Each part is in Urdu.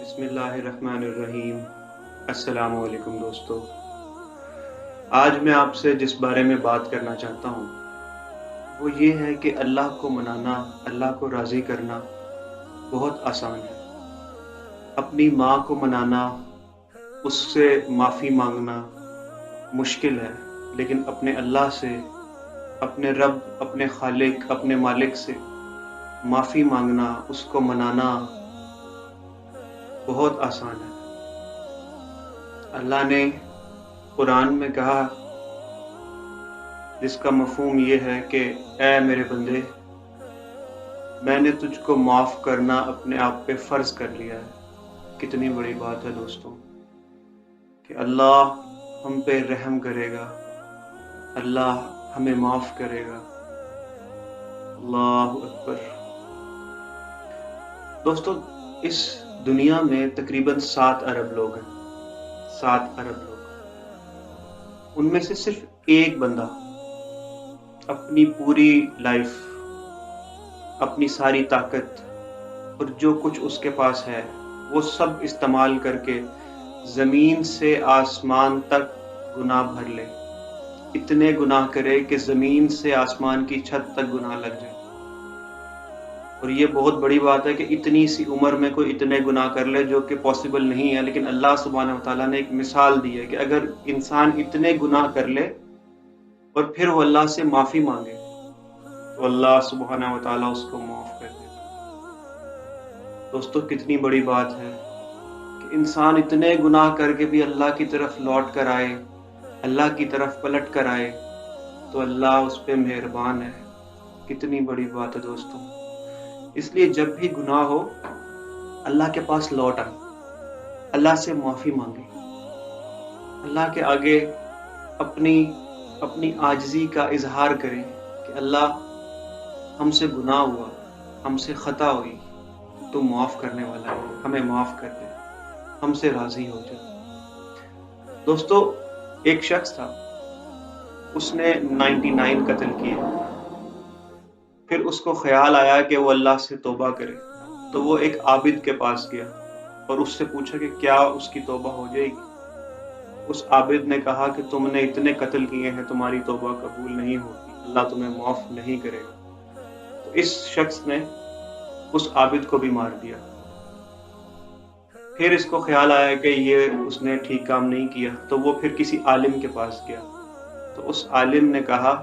بسم اللہ الرحمن الرحیم۔ السلام علیکم دوستو۔ آج میں آپ سے جس بارے میں بات کرنا چاہتا ہوں وہ یہ ہے کہ اللہ کو منانا، اللہ کو راضی کرنا بہت آسان ہے۔ اپنی ماں کو منانا، اس سے معافی مانگنا مشکل ہے، لیکن اپنے اللہ سے، اپنے رب، اپنے خالق، اپنے مالک سے معافی مانگنا، اس کو منانا بہت آسان ہے۔ اللہ نے قرآن میں کہا، جس کا مفہوم یہ ہے کہ اے میرے بندے، میں نے تجھ کو معاف کرنا اپنے آپ پہ فرض کر لیا ہے۔ کتنی بڑی بات ہے دوستوں کہ اللہ ہم پہ رحم کرے گا، اللہ ہمیں معاف کرے گا۔ اللہ اکبر۔ دوستوں، اس دنیا میں تقریباً 7 ارب لوگ ہیں، 7 ارب لوگ۔ ان میں سے صرف ایک بندہ اپنی پوری لائف، اپنی ساری طاقت اور جو کچھ اس کے پاس ہے وہ سب استعمال کر کے زمین سے آسمان تک گناہ بھر لے، اتنے گناہ کرے کہ زمین سے آسمان کی چھت تک گناہ لگ جائے۔ اور یہ بہت بڑی بات ہے کہ اتنی سی عمر میں کوئی اتنے گناہ کر لے، جو کہ پاسبل نہیں ہے، لیکن اللہ سبحانہ وتعالیٰ نے ایک مثال دی ہے کہ اگر انسان اتنے گناہ کر لے اور پھر وہ اللہ سے معافی مانگے تو اللہ سبحانہ وتعالیٰ اس کو معاف کر دے گا۔ دوستو، کتنی بڑی بات ہے کہ انسان اتنے گناہ کر کے بھی اللہ کی طرف لوٹ کر آئے، اللہ کی طرف پلٹ کر آئے تو اللہ اس پہ مہربان ہے۔ کتنی بڑی بات ہے دوستو۔ اس لیے جب بھی گناہ ہو اللہ کے پاس لوٹ آئے، اللہ سے معافی مانگے، اللہ کے آگے اپنی عاجزی کا اظہار کریں کہ اللہ، ہم سے گناہ ہوا، ہم سے خطا ہوئی، تو معاف کرنے والا ہے، ہمیں معاف کر دے، ہم سے راضی ہو جائے۔ دوستو، ایک شخص تھا، اس نے 99 قتل کیے۔ پھر اس کو خیال آیا کہ وہ اللہ سے توبہ کرے، تو وہ ایک عابد کے پاس گیا اور اس سے پوچھا کہ کیا اس کی توبہ ہو جائے گی؟ اس عابد نے کہا کہ تم نے اتنے قتل کیے ہیں، تمہاری توبہ قبول نہیں ہوگی، اللہ تمہیں معاف نہیں کرے گا۔ تو اس شخص نے اس عابد کو بھی مار دیا۔ پھر اس کو خیال آیا کہ یہ اس نے ٹھیک کام نہیں کیا، تو وہ پھر کسی عالم کے پاس گیا، تو اس عالم نے کہا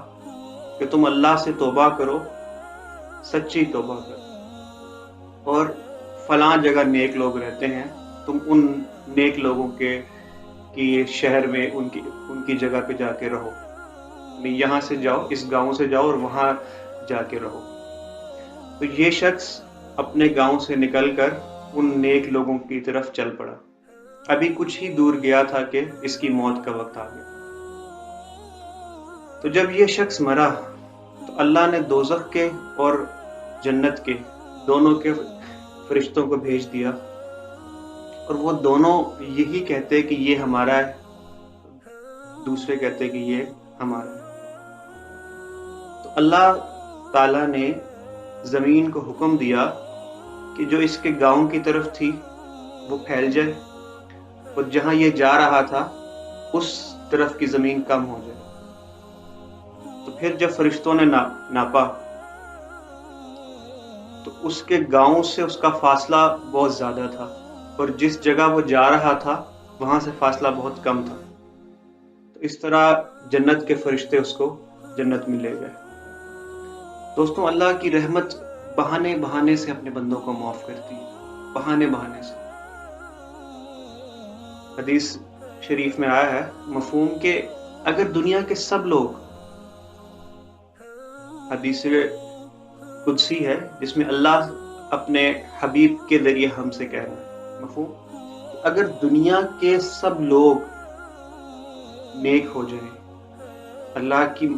کہ تم اللہ سے توبہ کرو، سچی توبہ کرو، اور فلاں جگہ نیک لوگ رہتے ہیں، تم ان نیک لوگوں کی شہر میں ان کی جگہ پہ جا کے رہو، یہاں سے جاؤ، اس گاؤں سے جاؤ اور وہاں جا کے رہو۔ تو یہ شخص اپنے گاؤں سے نکل کر ان نیک لوگوں کی طرف چل پڑا۔ ابھی کچھ ہی دور گیا تھا کہ اس کی موت کا وقت آ گیا۔ تو جب یہ شخص مرا تو اللہ نے دوزخ کے اور جنت کے دونوں کے فرشتوں کو بھیج دیا، اور وہ دونوں یہی کہتے کہ یہ ہمارا ہے، دوسرے کہتے کہ یہ ہمارا ہے۔ تو اللہ تعالیٰ نے زمین کو حکم دیا کہ جو اس کے گاؤں کی طرف تھی وہ پھیل جائے، اور جہاں یہ جا رہا تھا اس طرف کی زمین کم ہو جائے۔ تو پھر جب فرشتوں نے ناپا تو اس کے گاؤں سے اس کا فاصلہ بہت زیادہ تھا، اور جس جگہ وہ جا رہا تھا وہاں سے فاصلہ بہت کم تھا۔ تو اس طرح جنت کے فرشتے اس کو جنت میں لے گئے۔ دوستوں، اللہ کی رحمت بہانے سے اپنے بندوں کو معاف کرتی ہے، بہانے سے۔ حدیث شریف میں آیا ہے مفہوم کہ اگر دنیا کے سب لوگ، حدیث قدسی ہے جس میں اللہ اپنے حبیب کے ذریعے ہم سے کہہ رہا ہے، مفہوم کہ اگر دنیا کے سب لوگ نیک ہو جائیں، اللہ کی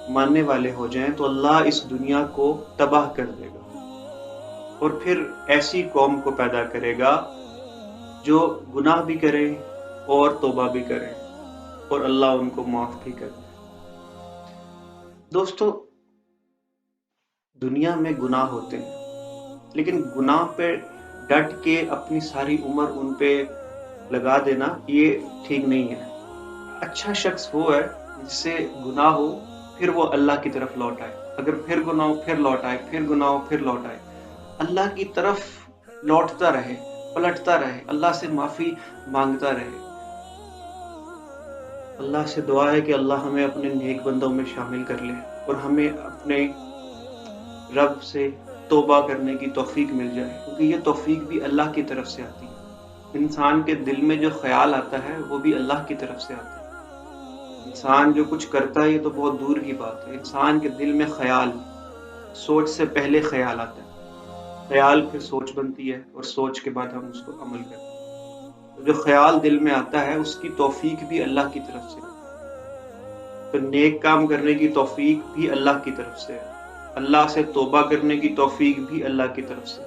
ماننے والے ہو جائیں، تو اللہ اس دنیا کو تباہ کر دے گا، اور پھر ایسی قوم کو پیدا کرے گا جو گناہ بھی کرے اور توبہ بھی کرے، اور اللہ ان کو معاف بھی کر دے۔ دوستو، دنیا میں گناہ ہوتے ہیں، لیکن گناہ پہ ڈٹ کے اپنی ساری عمر ان پہ لگا دینا یہ ٹھیک نہیں ہے۔ اچھا شخص وہ ہے جس سے گناہ ہو پھر وہ اللہ کی طرف لوٹ آئے، اگر پھر گناہ ہو پھر لوٹ آئے، پھر گناہ ہو پھر لوٹ آئے، اللہ کی طرف لوٹتا رہے، پلٹتا رہے، اللہ سے معافی مانگتا رہے۔ اللہ سے دعا ہے کہ اللہ ہمیں اپنے نیک بندوں میں شامل کر لے اور ہمیں اپنے رب سے توبہ کرنے کی توفیق مل جائے، کیونکہ یہ توفیق بھی اللہ کی طرف سے آتی ہے۔ انسان کے دل میں جو خیال آتا ہے وہ بھی اللہ کی طرف سے آتا ہے۔ انسان جو کچھ کرتا ہے یہ تو بہت دور کی بات ہے، انسان کے دل میں خیال، سوچ سے پہلے خیال آتا ہے، خیال پھر سوچ بنتی ہے اور سوچ کے بعد ہم اس کو عمل کرتے ہیں۔ تو جو خیال دل میں آتا ہے اس کی توفیق بھی اللہ کی طرف سے آتی ہے۔ تو نیک کام کرنے کی توفیق بھی اللہ کی طرف سے ہے، اللہ سے توبہ کرنے کی توفیق بھی اللہ کی طرف سے،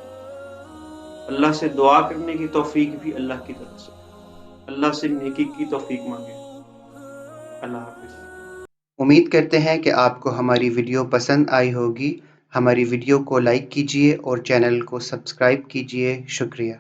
اللہ سے دعا کرنے کی توفیق بھی اللہ کی طرف سے، اللہ سے نیکی کی توفیق مانگے۔ اللہ حافظ۔ امید کرتے ہیں کہ آپ کو ہماری ویڈیو پسند آئی ہوگی۔ ہماری ویڈیو کو لائک کیجیے اور چینل کو سبسکرائب کیجیے۔ شکریہ۔